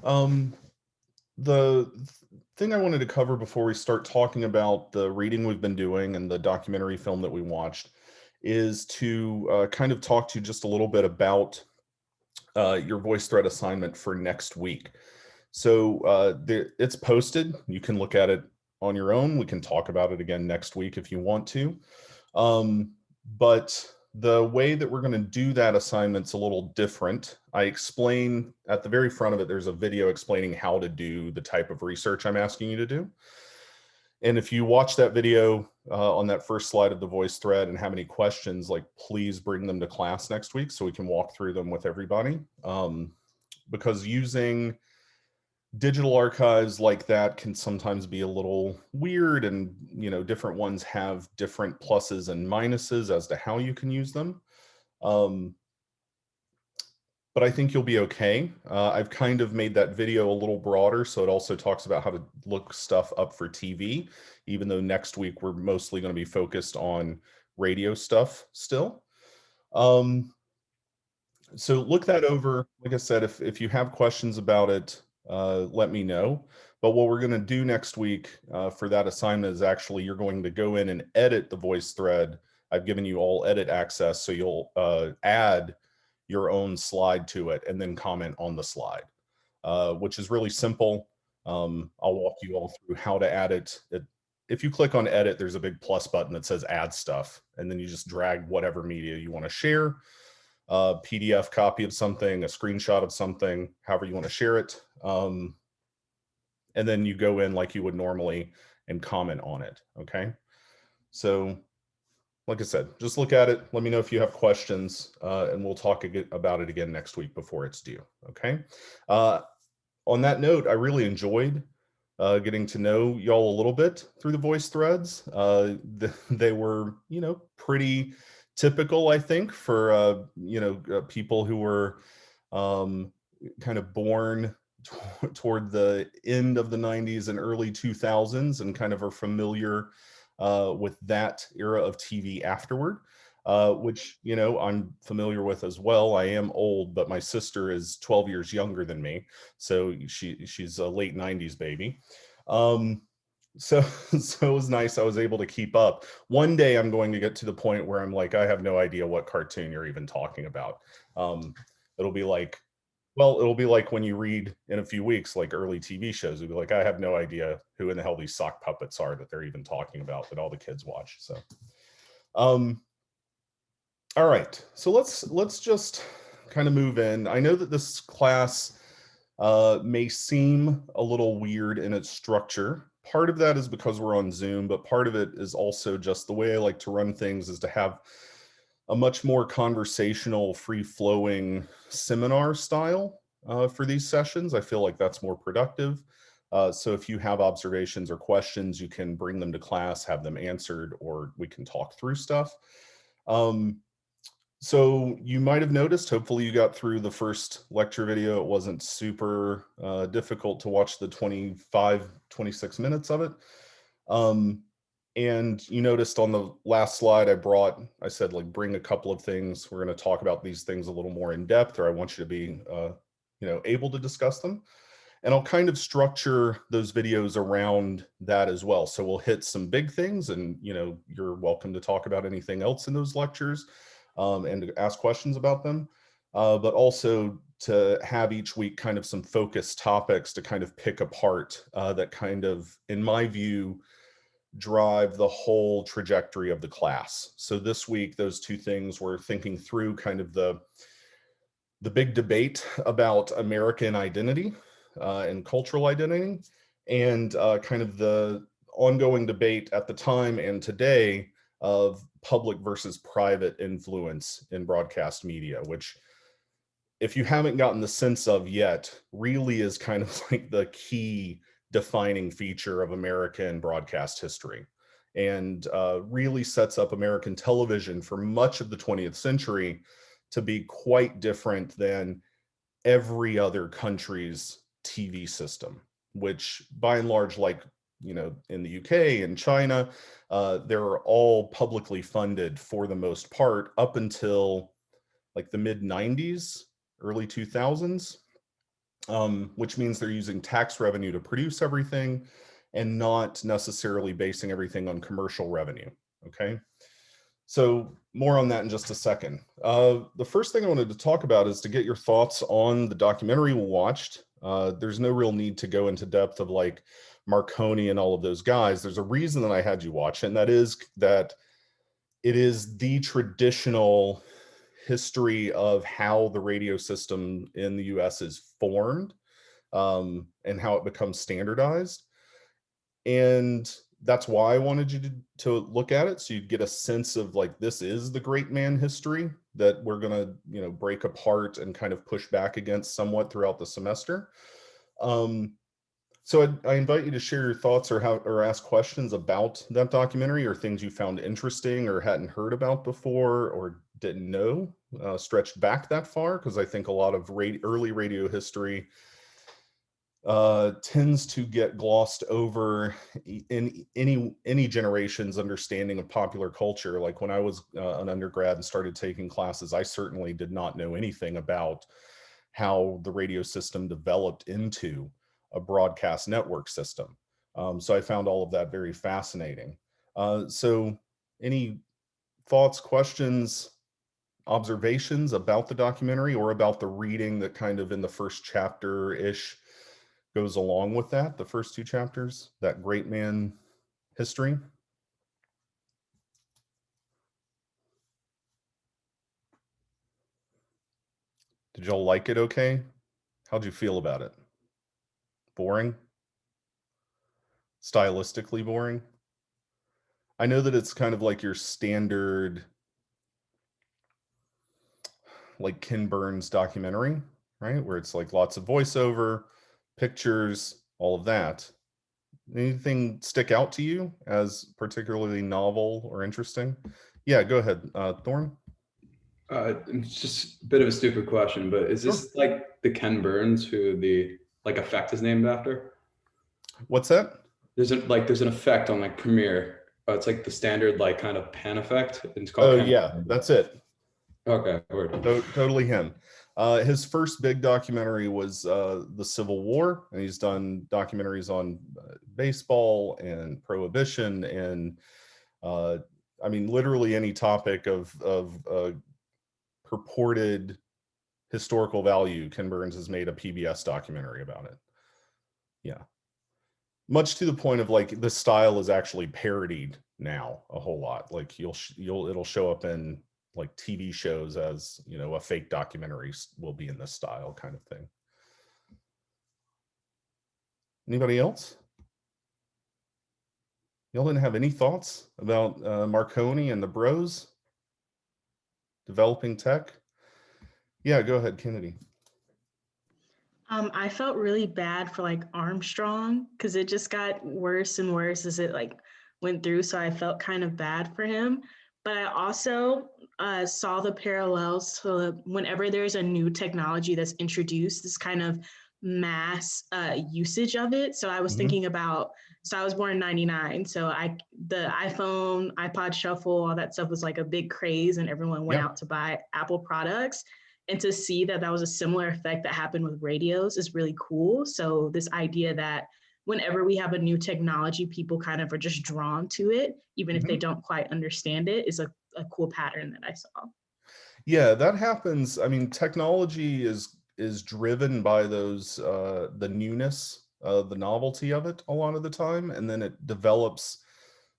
Um, the thing I wanted to cover before we start talking about the reading we've been doing and the documentary film that we watched is to kind of talk to you just a little bit about your voice thread assignment for next week. So it's posted. You can look at it on your own. We can talk about it again next week if you want to. Um, but the way that we're going to do that assignment's a little different. I explain at the very front of it, there's a video explaining how to do the type of research I'm asking you to do. And if you watch that video on that first slide of the voice thread and have any questions, like please bring them to class next week so we can walk through them with everybody. Because using digital archives like that can sometimes be a little weird, and different ones have different pluses and minuses as to how you can use them. um, but I think you'll be okay. I've kind of made that video a little broader, so it also talks about how to look stuff up for TV, even though next week we're mostly going to be focused on radio stuff still. um, so look that over. Like I said, if you have questions about it, let me know. But what we're going to do next week for that assignment is actually you're going to go in and edit the voice thread. I've given you all edit access, so you'll add your own slide to it and then comment on the slide, which is really simple. I'll walk you all through how to add it. If you click on edit, there's a big plus button that says add stuff, and then you just drag whatever media you want to share, a PDF copy of something, a screenshot of something, however you want to share it. And then you go in like you would normally and comment on it. Okay. So, like I said, just look at it. Let me know if you have questions, and we'll talk about it again next week before it's due. Okay. Uh, on that note, I really enjoyed getting to know y'all a little bit through the voice threads. They were, pretty typical, I think, for people who were um, kind of born toward the end of the 90s and early 2000s and kind of are familiar with that era of TV afterward. Which I'm familiar with as well. I am old, but my sister is 12 years younger than me, so she's a late 90s baby. Um, so so it was nice. I was able to keep up. One day I'm going to get to the point where I'm like, I have no idea what cartoon you're even talking about. Um, it'll be like, well, it'll be like when you read in a few weeks, like early TV shows, it'll be like, I have no idea who in the hell these sock puppets are that they're even talking about that all the kids watch. So, um, all right. So let's just kind of move in. I know that this class may seem a little weird in its structure. Part of that is because we're on Zoom, but part of it is also just the way I like to run things is to have a much more conversational, free-flowing seminar style for these sessions. I feel like that's more productive. So if you have observations or questions, you can bring them to class, have them answered, or we can talk through stuff. Um, so you might have noticed, hopefully you got through the first lecture video. It wasn't super difficult to watch the 26 minutes of it. Um, and you noticed on the last slide I said, like, bring a couple of things. We're going to talk about these things a little more in depth, or I want you to be, able to discuss them. And I'll kind of structure those videos around that as well. So we'll hit some big things, and you're welcome to talk about anything else in those lectures, and to ask questions about them. But also to have each week kind of some focused topics to kind of pick apart that kind of, in my view, drive the whole trajectory of the class. So this week, those two things we're thinking through kind of the big debate about American identity and cultural identity, and kind of the ongoing debate at the time and today of public versus private influence in broadcast media, which, if you haven't gotten the sense of yet, really is kind of like the key defining feature of American broadcast history, and really sets up American television for much of the 20th century to be quite different than every other country's TV system, which by and large, like, in the UK and China, they're all publicly funded for the most part up until like the mid 90s, early 2000s. which means they're using tax revenue to produce everything and not necessarily basing everything on commercial revenue. Okay. So more on that in just a second. The first thing I wanted to talk about is to get your thoughts on the documentary we watched. There's no real need to go into depth of like Marconi and all of those guys. There's a reason that I had you watch it, and that is that it is the traditional history of how the radio system in the US is formed, and how it becomes standardized. And that's why I wanted you to look at it, so you'd get a sense of like, this is the great man history that we're going to, break apart and kind of push back against somewhat throughout the semester. So I invite you to share your thoughts or ask questions about that documentary, or things you found interesting or hadn't heard about before or didn't know, stretched back that far, because I think a lot of early radio history tends to get glossed over in any generation's understanding of popular culture. Like when I was an undergrad and started taking classes, I certainly did not know anything about how the radio system developed into a broadcast network system. So I found all of that very fascinating. So any thoughts, questions, observations about the documentary, or about the reading that kind of in the first chapter-ish goes along with that, the first two chapters, that great man history? Did y'all like it okay? How'd you feel about it? Boring? Stylistically boring? I know that it's kind of like your standard, like Ken Burns documentary, right? Where it's like lots of voiceover, pictures, all of that. Anything stick out to you as particularly novel or interesting? Yeah, go ahead, Thorne. It's just a bit of a stupid question, but is Sure. this like the Ken Burns who the like effect is named after? What's that? There's an effect on like Premiere. It's like the standard like kind of pan effect. And it's called Oh Ken yeah, Burns. that's it. Okay, word. Totally him. His first big documentary was the Civil War, and he's done documentaries on baseball and prohibition, and I mean, literally any topic of purported historical value. Ken Burns has made a PBS documentary about it. Yeah, much to the point of like the style is actually parodied now a whole lot. Like it'll show up in like TV shows as, a fake documentary will be in this style kind of thing. Anybody else? Y'all didn't have any thoughts about Marconi and the bros developing tech? Yeah, go ahead, Kennedy. I felt really bad for like Armstrong because it just got worse and worse as it like went through. So I felt kind of bad for him. But I also saw the parallels to whenever there's a new technology that's introduced, this kind of mass usage of it. So I was thinking about, so I was born in 99. So the iPhone, iPod Shuffle, all that stuff was like a big craze and everyone went out to buy Apple products. And to see that that was a similar effect that happened with radios is really cool. So this idea that whenever we have a new technology, people kind of are just drawn to it, even if they don't quite understand it, is a cool pattern that I saw. Yeah, that happens. I mean, technology is driven by those the newness, the novelty of it a lot of the time, and then it develops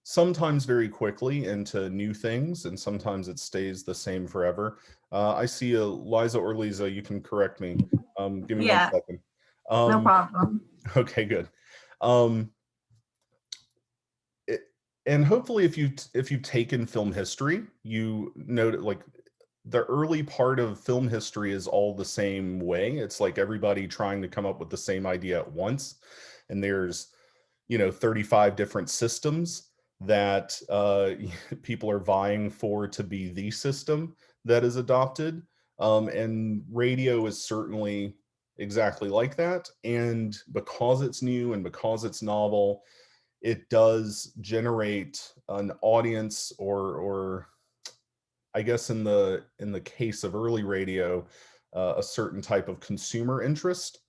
sometimes very quickly into new things, and sometimes it stays the same forever. I see a Liza or Lisa, you can correct me. Give me 1 second. No problem. Okay, good. And hopefully if you've taken film history, you know that like the early part of film history is all the same way. It's like everybody trying to come up with the same idea at once. And there's, 35 different systems that people are vying for to be the system that is adopted. And radio is certainly exactly like that. And because it's new and because it's novel, it does generate an audience, or I guess in the case of early radio, a certain type of consumer interest.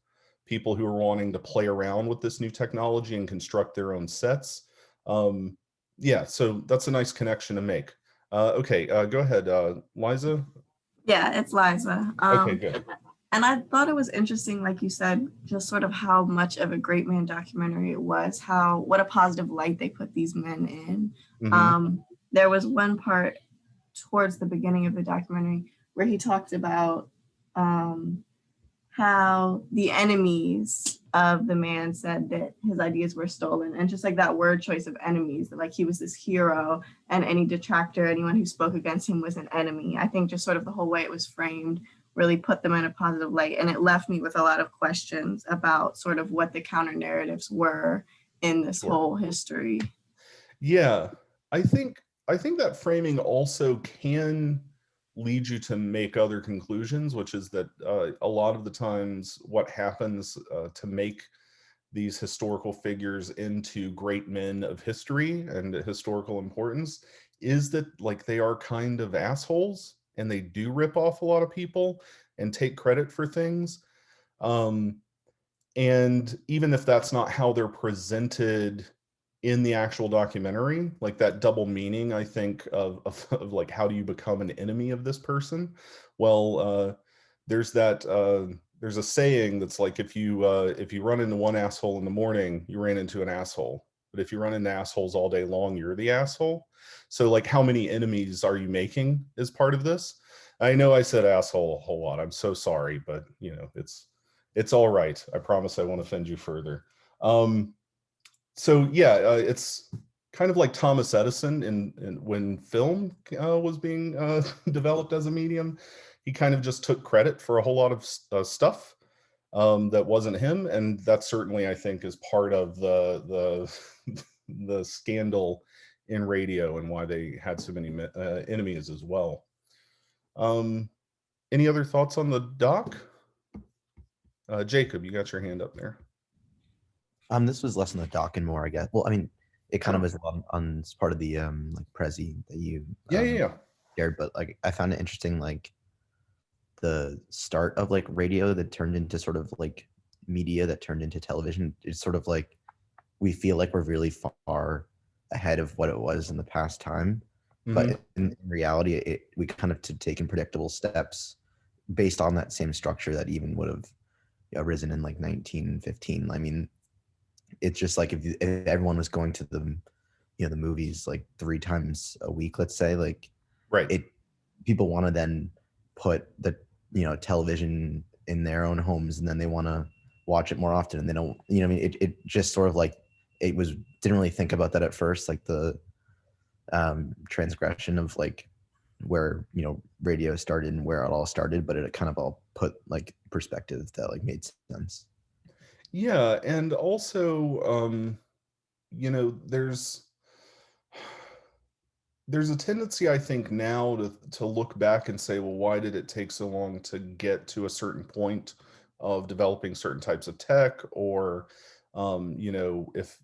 people who are wanting to play around with this new technology and construct their own sets. Yeah, so that's a nice connection to make. Okay, go ahead, Liza. Yeah, it's Liza. Okay, good. And I thought it was interesting, like you said, just sort of how much of a great man documentary it was, what a positive light they put these men in. Mhm. There was one part towards the beginning of the documentary where he talked about how the enemies of the man said that his ideas were stolen, and just like that word choice of enemies, that like he was this hero and any detractor, anyone who spoke against him was an enemy. I think just sort of the whole way it was framed really put them in a positive light, and it left me with a lot of questions about sort of what the counter narratives were in this Sure. whole history. Yeah, I think that framing also can lead you to make other conclusions, which is that a lot of the times what happens to make these historical figures into great men of history and historical importance is that like they are kind of assholes and they do rip off a lot of people and take credit for things. And even if that's not how they're presented in the actual documentary, like that double meaning, I think of like, how do you become an enemy of this person? Well, there's a saying that's like, if you run into one asshole in the morning, you ran into an asshole. But if you run into assholes all day long, you're the asshole. So like, how many enemies are you making is part of this. I know I said asshole a whole lot. I'm so sorry, but you know, it's all right. I promise I won't offend you further. So yeah, it's kind of like Thomas Edison in when film was being developed as a medium. He kind of just took credit for a whole lot of stuff that wasn't him, and that certainly I think is part of the the scandal in radio and why they had so many enemies as well. Any other thoughts on the doc? Jacob, you got your hand up there. This was less on the doc and more, I guess. Well, I mean, it kind of was on part of the like Prezi that you shared, but like I found it interesting, like the start of like radio that turned into sort of like media that turned into television. It's sort of like we feel like we're really far ahead of what it was in the past time, but in reality, we kind of taken predictable steps based on that same structure that even would have arisen in like 1915. I mean, it's just like if everyone was going to the the movies like 3 times a week, let's say, like people want to then put the television in their own homes, and then they want to watch it more often, and they don't, I mean, it just sort of like didn't really think about that at first, like the transgression of like where radio started and where it all started, but it kind of all put like perspective that like made sense. Yeah, and also there's a tendency, I think, now to look back and say, well, why did it take so long to get to a certain point of developing certain types of tech, or if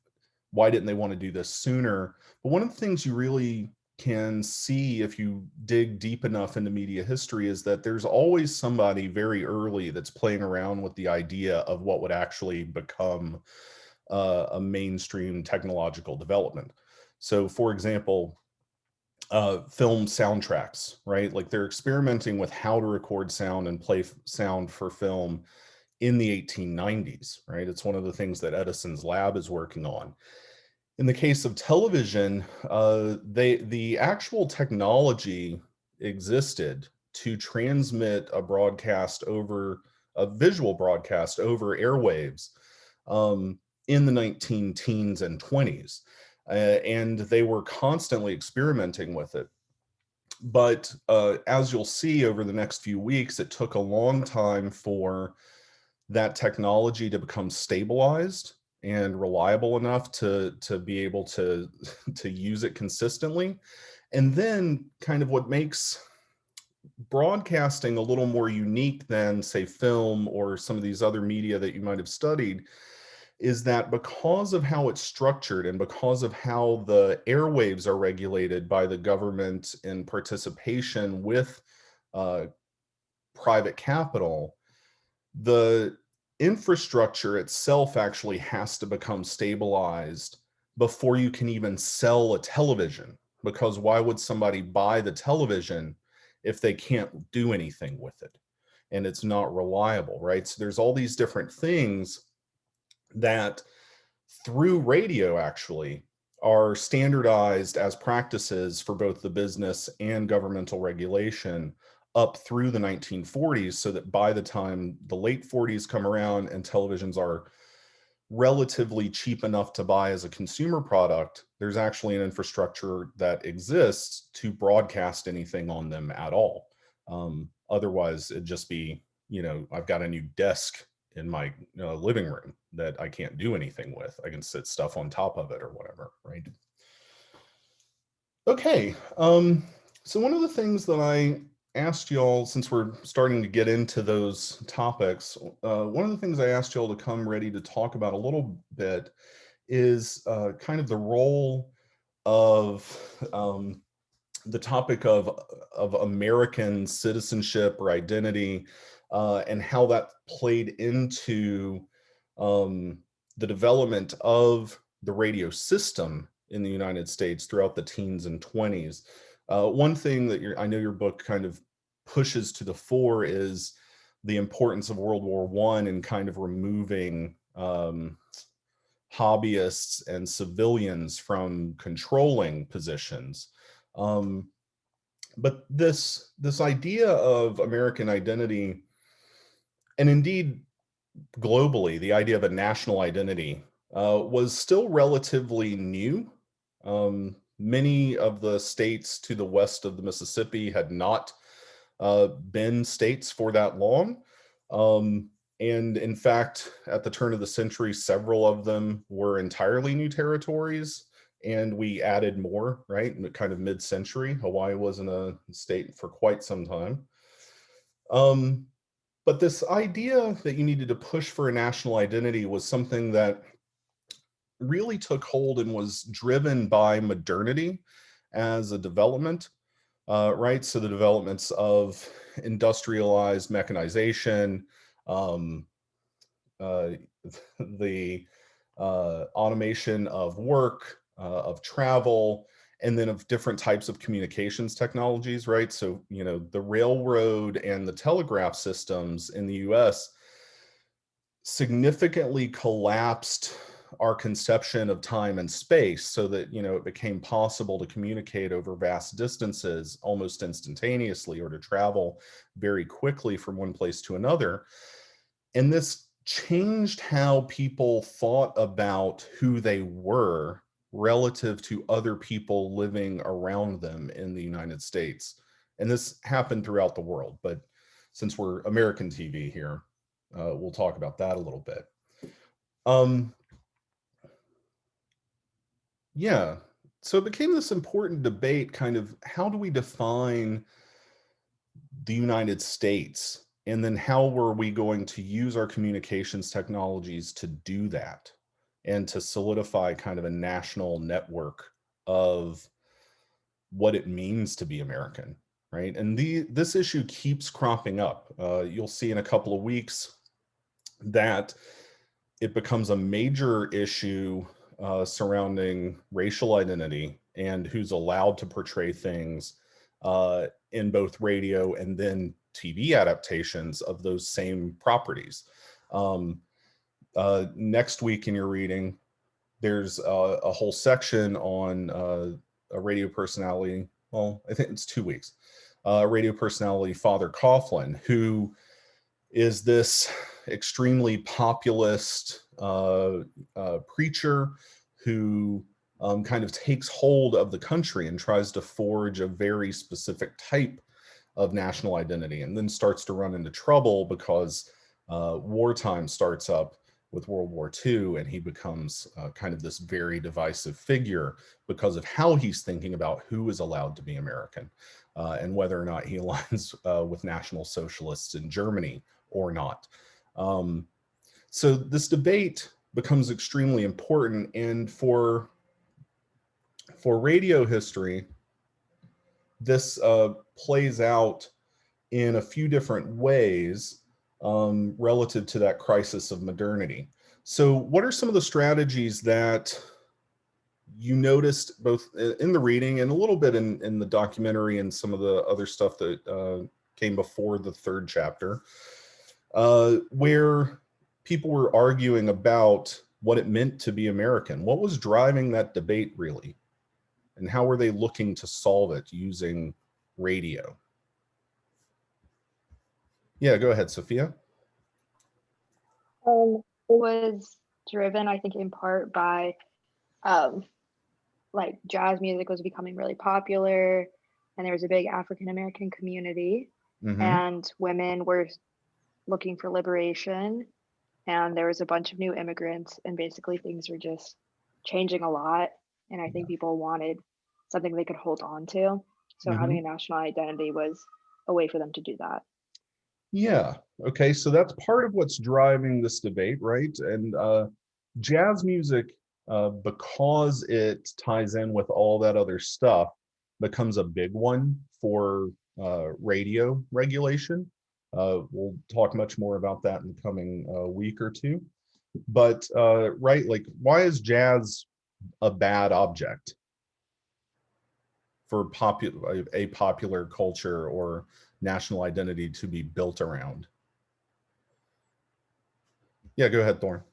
why didn't they want to do this sooner? But one of the things you really can see if you dig deep enough into media history is that there's always somebody very early that's playing around with the idea of what would actually become a mainstream technological development. So, for example, film soundtracks, right? Like they're experimenting with how to record sound and play sound for film in the 1890s, right? It's one of the things that Edison's lab is working on. In the case of television, the actual technology existed to transmit a visual broadcast over airwaves in the 19 teens and 20s. And they were constantly experimenting with it. But as you'll see over the next few weeks, it took a long time for that technology to become stabilized and reliable enough to be able to use it consistently. And then kind of what makes broadcasting a little more unique than, say, film or some of these other media that you might have studied is that because of how it's structured and because of how the airwaves are regulated by the government in participation with private capital, the infrastructure itself actually has to become stabilized before you can even sell a television, because why would somebody buy the television if they can't do anything with it and it's not reliable, right? So there's all these different things that through radio actually are standardized as practices for both the business and governmental regulation up through the 1940s, so that by the time the late 40s come around and televisions are relatively cheap enough to buy as a consumer product, there's actually an infrastructure that exists to broadcast anything on them at all. Otherwise, it'd just be, I've got a new desk in my living room that I can't do anything with. I can sit stuff on top of it or whatever, right? Okay, so one of the things that I asked y'all, since we're starting to get into those topics, one of the things I asked y'all to come ready to talk about a little bit is kind of the role of the topic of American citizenship or identity, and how that played into the development of the radio system in the United States throughout the teens and 20s. One thing that I know your book kind of pushes to the fore is the importance of World War I and kind of removing hobbyists and civilians from controlling positions. But this idea of American identity, and indeed globally, the idea of a national identity was still relatively new. Many of the states to the west of the Mississippi had not been states for that long. And in fact, at the turn of the century, several of them were entirely new territories, and we added more, right? Kind of mid-century. Hawaii wasn't a state for quite some time. But this idea that you needed to push for a national identity was something that really took hold and was driven by modernity as a development, right? So the developments of industrialized mechanization, the automation of work, of travel, and then of different types of communications technologies, right? So, the railroad and the telegraph systems in the US significantly collapsed our conception of time and space, so that, it became possible to communicate over vast distances almost instantaneously, or to travel very quickly from one place to another. And this changed how people thought about who they were relative to other people living around them in the United States. And this happened throughout the world, but since we're American TV here, we'll talk about that a little bit. Yeah, so it became this important debate, kind of, how do we define the United States? And then how were we going to use our communications technologies to do that and to solidify kind of a national network of what it means to be American, right? And this issue keeps cropping up. You'll see in a couple of weeks that it becomes a major issue surrounding racial identity and who's allowed to portray things in both radio and then TV adaptations of those same properties. Next week in your reading, there's a whole section on a radio personality. Well, I think it's 2 weeks. Radio personality, Father Coughlin, who is this extremely populist preacher who kind of takes hold of the country and tries to forge a very specific type of national identity, and then starts to run into trouble because wartime starts up with World War II, and he becomes kind of this very divisive figure because of how he's thinking about who is allowed to be American, and whether or not he aligns with National Socialists in Germany or not. So this debate becomes extremely important, and for radio history, this plays out in a few different ways. relative to that crisis of modernity. So what are some of the strategies that you noticed both in the reading and a little bit in the documentary and some of the other stuff that came before the third chapter, where people were arguing about what it meant to be American? What was driving that debate really? And how were they looking to solve it using radio? Yeah, go ahead, Sophia. It was driven, I think, in part by like jazz music was becoming really popular, and there was a big African American community, and women were looking for liberation, and there was a bunch of new immigrants, and basically things were just changing a lot. And I think people wanted something they could hold on to. So having a national identity was a way for them to do that. Yeah. Okay. So that's part of what's driving this debate, right? And jazz music, because it ties in with all that other stuff, becomes a big one for radio regulation. We'll talk much more about that in the coming week or two. But right, like, why is jazz a bad object for a popular culture or national identity to be built around? Yeah, go ahead, Thorne.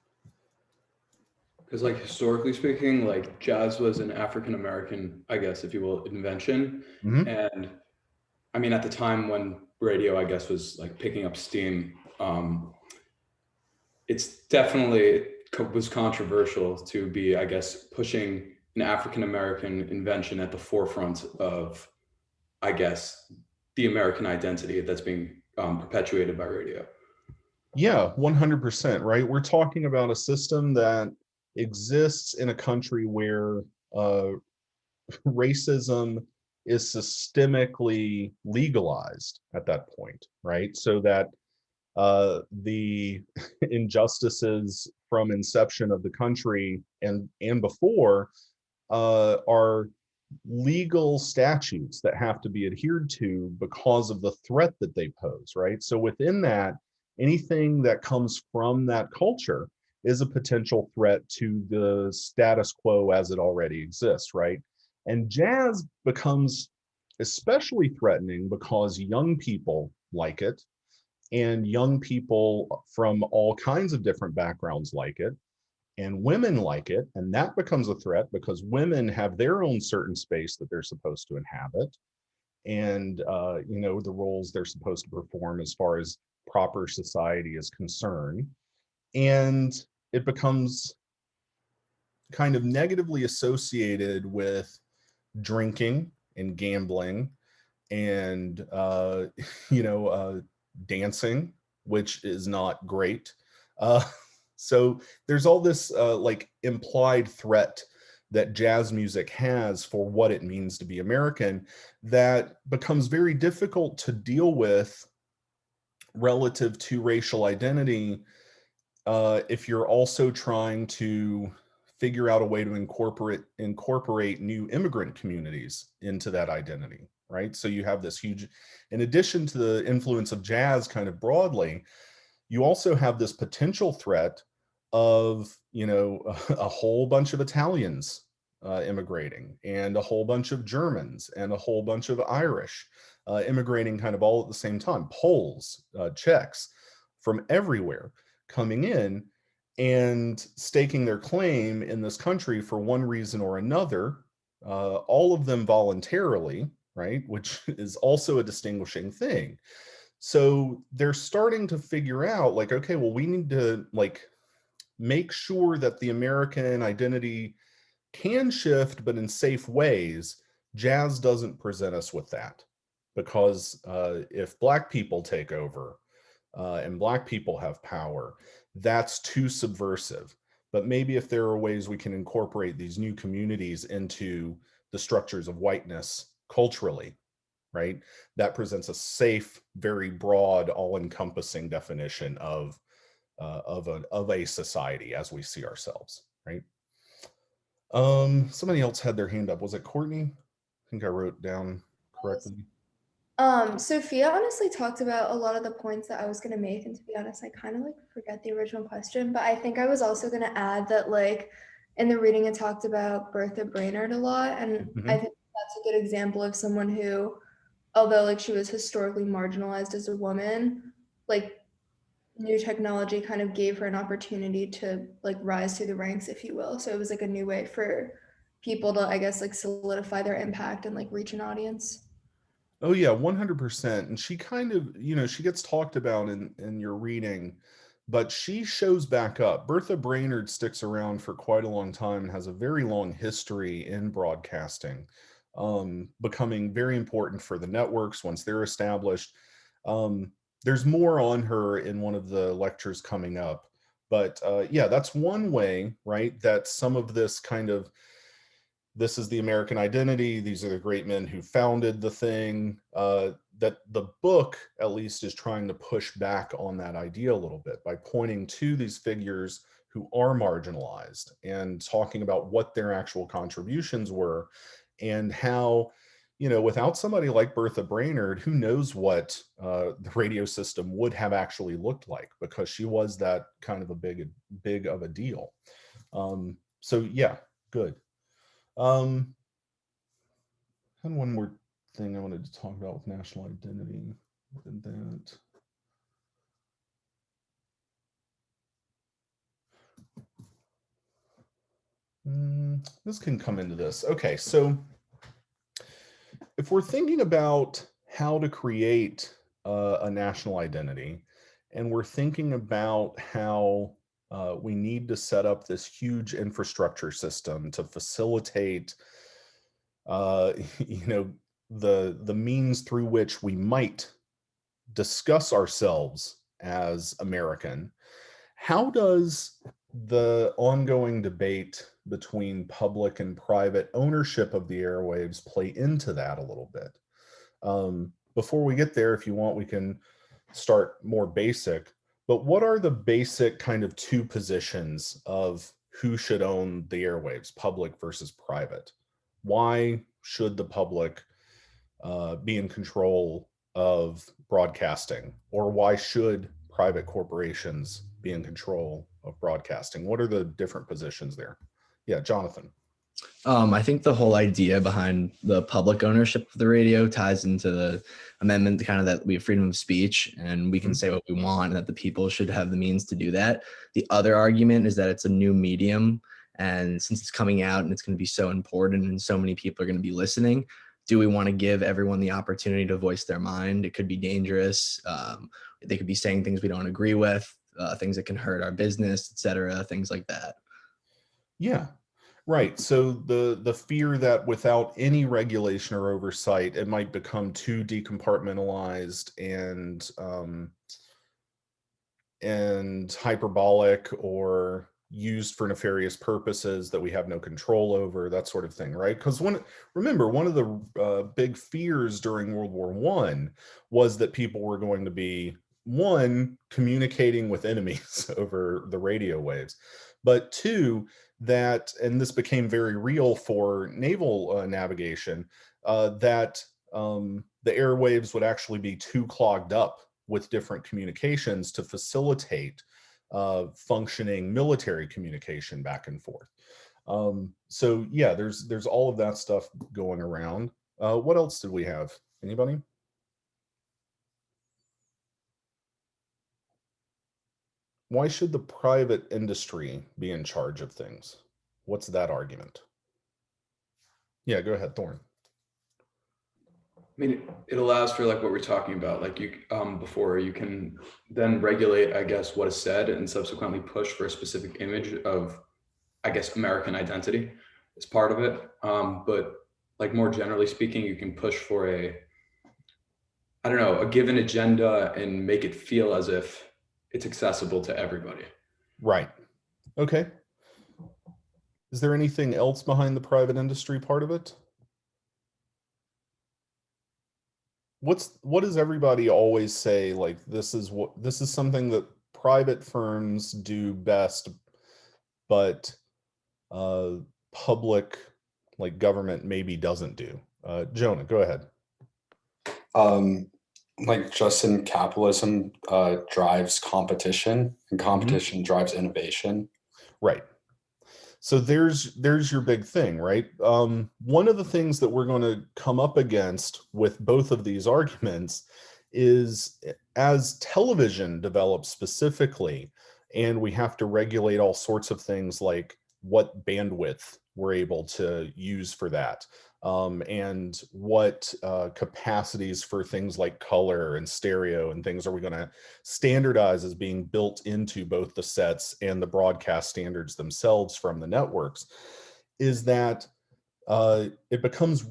Because like historically speaking, like jazz was an African American, I guess, if you will, invention. And I mean, at the time when radio, I guess, was like picking up steam, it's definitely was controversial to be, I guess, pushing an African American invention at the forefront of, I guess, the American identity that's being perpetuated by radio. Yeah, 100%, right? We're talking about a system that exists in a country where racism is systemically legalized at that point, right? So that the injustices from inception of the country and before are legal statutes that have to be adhered to because of the threat that they pose, right? So within that, anything that comes from that culture is a potential threat to the status quo as it already exists, right? And jazz becomes especially threatening because young people like it, and young people from all kinds of different backgrounds like it, and women like it, and that becomes a threat because women have their own certain space that they're supposed to inhabit, and you know, the roles they're supposed to perform as far as proper society is concerned. And it becomes kind of negatively associated with drinking and gambling and you know, dancing, which is not great. So there's all this like implied threat that jazz music has for what it means to be American that becomes very difficult to deal with relative to racial identity if you're also trying to figure out a way to incorporate new immigrant communities into that identity, right? So you have this huge, in addition to the influence of jazz kind of broadly, you also have this potential threat of, you know, a whole bunch of Italians immigrating, and a whole bunch of Germans, and a whole bunch of Irish immigrating kind of all at the same time, Poles, Czechs, from everywhere coming in and staking their claim in this country for one reason or another, all of them voluntarily, right? Which is also a distinguishing thing. So they're starting to figure out like, okay, well, we need to like make sure that the American identity can shift, but in safe ways. Jazz doesn't present us with that, because if Black people take over and Black people have power, that's too subversive. But maybe if there are ways we can incorporate these new communities into the structures of whiteness culturally, right, that presents a safe, very broad, all-encompassing definition of a society as we see ourselves, right? Somebody else had their hand up. Was it Courtney? I think I wrote down correctly. Sophia honestly talked about a lot of the points that I was going to make, and to be honest, I kind of like forget the original question, but I think I was also going to add that like in the reading it talked about Bertha Brainerd a lot, and I think that's a good example of someone who, although like she was historically marginalized as a woman, like new technology kind of gave her an opportunity to like rise through the ranks, if you will. So it was like a new way for people to, I guess, like solidify their impact and like reach an audience. Oh yeah, 100%. And she kind of, she gets talked about in your reading, but she shows back up. Bertha Brainerd sticks around for quite a long time and has a very long history in broadcasting, becoming very important for the networks once they're established. There's more on her in one of the lectures coming up, but yeah, that's one way, right? That some of this kind of, this is the American identity, these are the great men who founded the thing, that the book at least is trying to push back on that idea a little bit by pointing to these figures who are marginalized and talking about what their actual contributions were and how, without somebody like Bertha Brainerd, who knows what the radio system would have actually looked like, because she was that kind of a big of a deal. So yeah, good. And one more thing I wanted to talk about with national identity and that. This can come into this. Okay, so if we're thinking about how to create a national identity, and we're thinking about how we need to set up this huge infrastructure system to facilitate the means through which we might discuss ourselves as American, how does the ongoing debate between public and private ownership of the airwaves play into that a little bit? Before we get there, if you want, we can start more basic, but what are the basic kind of two positions of who should own the airwaves, public versus private? Why should the public be in control of broadcasting, or why should private corporations be in control of broadcasting? What are the different positions there? Yeah, Jonathan. I think the whole idea behind the public ownership of the radio ties into the amendment, kind of that we have freedom of speech and we can say what we want, and that the people should have the means to do that. The other argument is that it's a new medium, and since it's coming out and it's going to be so important and so many people are going to be listening, do we want to give everyone the opportunity to voice their mind? It could be dangerous. They could be saying things we don't agree with, things that can hurt our business, etc., things like that. Yeah. Right. So the fear that without any regulation or oversight, it might become too decompartmentalized and hyperbolic or used for nefarious purposes that we have no control over, that sort of thing, right? Because remember, one of the big fears during World War I was that people were going to be, one, communicating with enemies over the radio waves, but two, that, and this became very real for naval navigation, that the airwaves would actually be too clogged up with different communications to facilitate functioning military communication back and forth. So yeah, there's all of that stuff going around. What else did we have? Anybody? Why should the private industry be in charge of things? What's that argument? Yeah, go ahead, Thorne. I mean, it allows for like what we're talking about, like you before, you can then regulate, I guess, what is said and subsequently push for a specific image of, I guess, American identity as part of it. But like more generally speaking, you can push for a given agenda and make it feel as if it's accessible to everybody. Right. Okay. Is there anything else behind the private industry part of it? What does everybody always say? Like, this is something that private firms do best, but public, like government, maybe doesn't do. Jonah, go ahead. Like just in capitalism drives competition, and competition drives innovation. Right. So there's your big thing, right? One of the things that we're going to come up against with both of these arguments is as television develops specifically, and we have to regulate all sorts of things like what bandwidth we're able to use for that, and what capacities for things like color and stereo and things are we going to standardize as being built into both the sets and the broadcast standards themselves from the networks, is that it becomes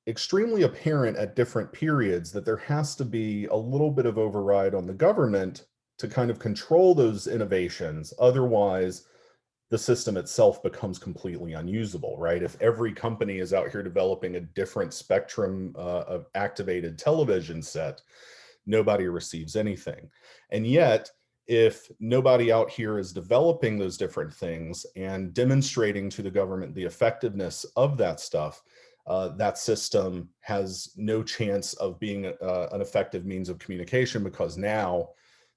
extremely apparent at different periods that there has to be a little bit of override on the government to kind of control those innovations. Otherwise, the system itself becomes completely unusable, right? If every company is out here developing a different spectrum of activated television set, nobody receives anything. And yet, if nobody out here is developing those different things and demonstrating to the government the effectiveness of that stuff, that system has no chance of being an effective means of communication, because now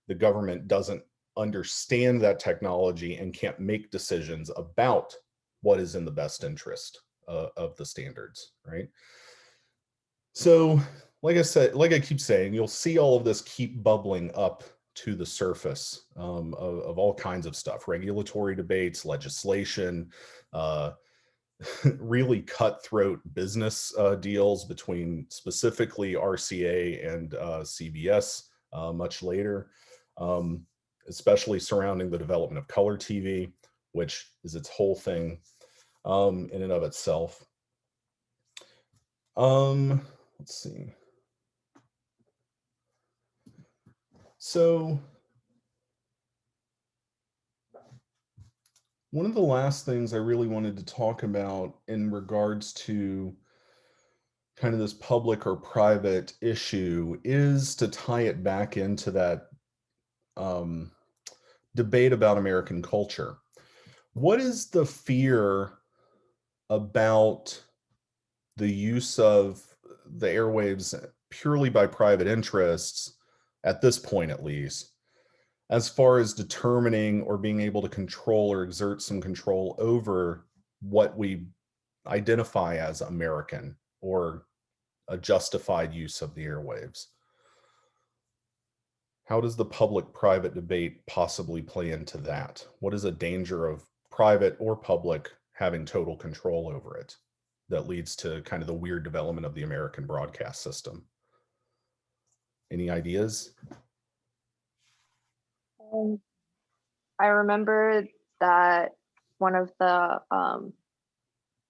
the government doesn't understand that technology and can't make decisions about what is in the best interest of the standards, right? So, like I said, like I keep saying, you'll see all of this keep bubbling up to the surface of all kinds of stuff, regulatory debates, legislation, really cutthroat business deals between specifically RCA and CBS much later, especially surrounding the development of color TV, which is its whole thing in and of itself. Let's see. So one of the last things I really wanted to talk about in regards to kind of this public or private issue is to tie it back into that debate about American culture. What is the fear about the use of the airwaves purely by private interests, at this point at least, as far as determining or being able to control or exert some control over what we identify as American or a justified use of the airwaves? How does the public-private debate possibly play into that? What is a danger of private or public having total control over it that leads to kind of the weird development of the American broadcast system? Any ideas? I remember that one of the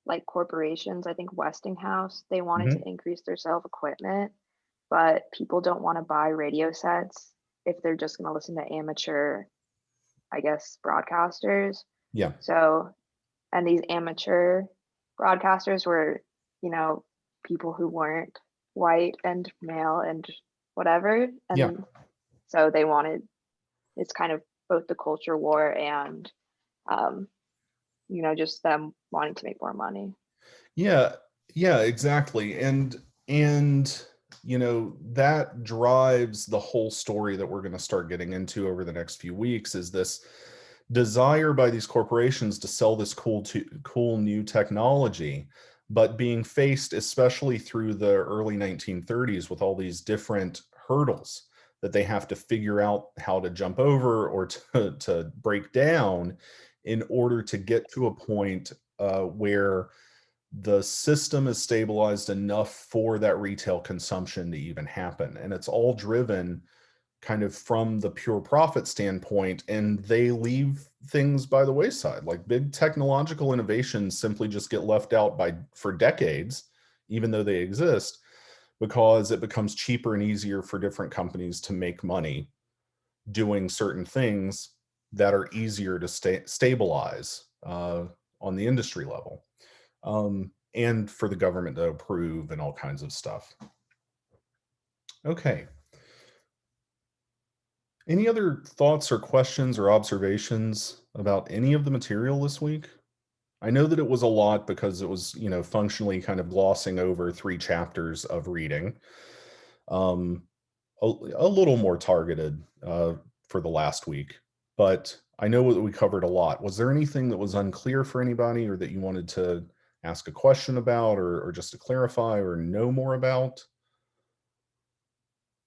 like corporations, I think Westinghouse, they wanted to increase their sale of equipment, but people don't want to buy radio sets if they're just going to listen to amateur, I guess, broadcasters. Yeah. So, and these amateur broadcasters were, you know, people who weren't white and male and whatever. And yeah. So they wanted, it's kind of both the culture war and, you know, just them wanting to make more money. Yeah, exactly. And you know, that drives the whole story that we're going to start getting into over the next few weeks, is this desire by these corporations to sell this cool new technology, but being faced, especially through the early 1930s, with all these different hurdles that they have to figure out how to jump over or to break down in order to get to a point where the system is stabilized enough for that retail consumption to even happen. And it's all driven kind of from the pure profit standpoint, and they leave things by the wayside. Like big technological innovations simply just get left out for decades, even though they exist, because it becomes cheaper and easier for different companies to make money doing certain things that are easier to stabilize on the industry level. And for the government to approve and all kinds of stuff. Okay. Any other thoughts or questions or observations about any of the material this week? I know that it was a lot because it was, you know, functionally kind of glossing over 3 chapters of reading. a little more targeted for the last week, but I know that we covered a lot. Was there anything that was unclear for anybody, or that you wanted to ask a question about, or just to clarify or know more about?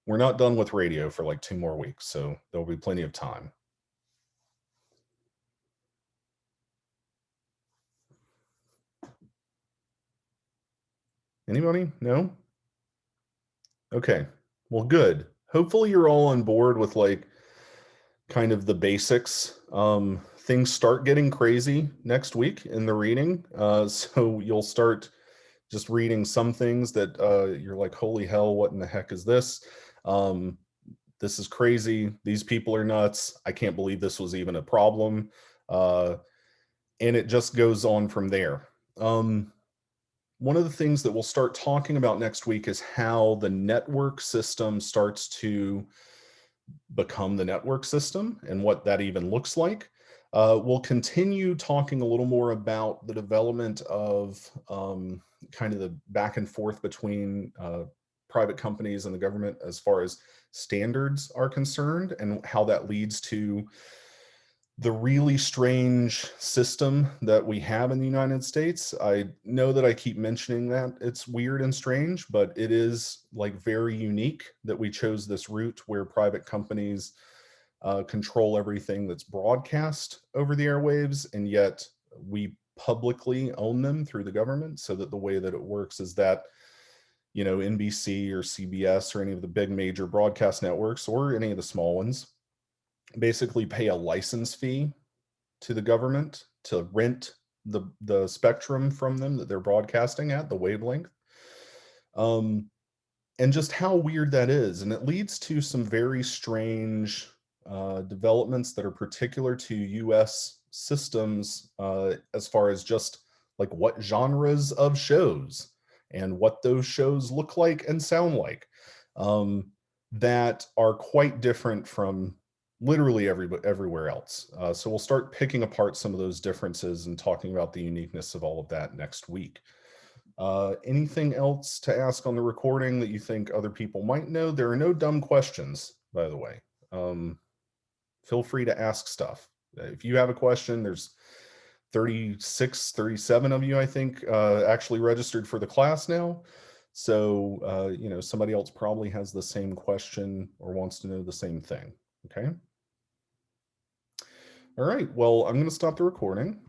We're not done with radio for like 2 more weeks, so there'll be plenty of time. Anybody? No? Okay, well, good. Hopefully you're all on board with like kind of the basics. Things start getting crazy next week in the reading. So you'll start just reading some things that you're like, holy hell, what in the heck is this? This is crazy. These people are nuts. I can't believe this was even a problem. And it just goes on from there. One of the things that we'll start talking about next week is how the network system starts to become the network system and what that even looks like. We'll continue talking a little more about the development of kind of the back and forth between private companies and the government as far as standards are concerned, and how that leads to the really strange system that we have in the United States. I know that I keep mentioning that it's weird and strange, but it is like very unique that we chose this route where private companies control everything that's broadcast over the airwaves, and yet we publicly own them through the government. So that the way that it works is that, you know, NBC or CBS or any of the big major broadcast networks, or any of the small ones, basically pay a license fee to the government to rent the spectrum from them that they're broadcasting at, the wavelength. And just how weird that is. And it leads to some very strange developments that are particular to US systems as far as just like what genres of shows and what those shows look like and sound like, that are quite different from literally everywhere else. So we'll start picking apart some of those differences and talking about the uniqueness of all of that next week. Anything else to ask on the recording that you think other people might know? There are no dumb questions, by the way. Feel free to ask stuff. If you have a question, there's 36, 37 of you, I think, actually registered for the class now. So, you know, somebody else probably has the same question or wants to know the same thing. Okay. All right. Well, I'm going to stop the recording.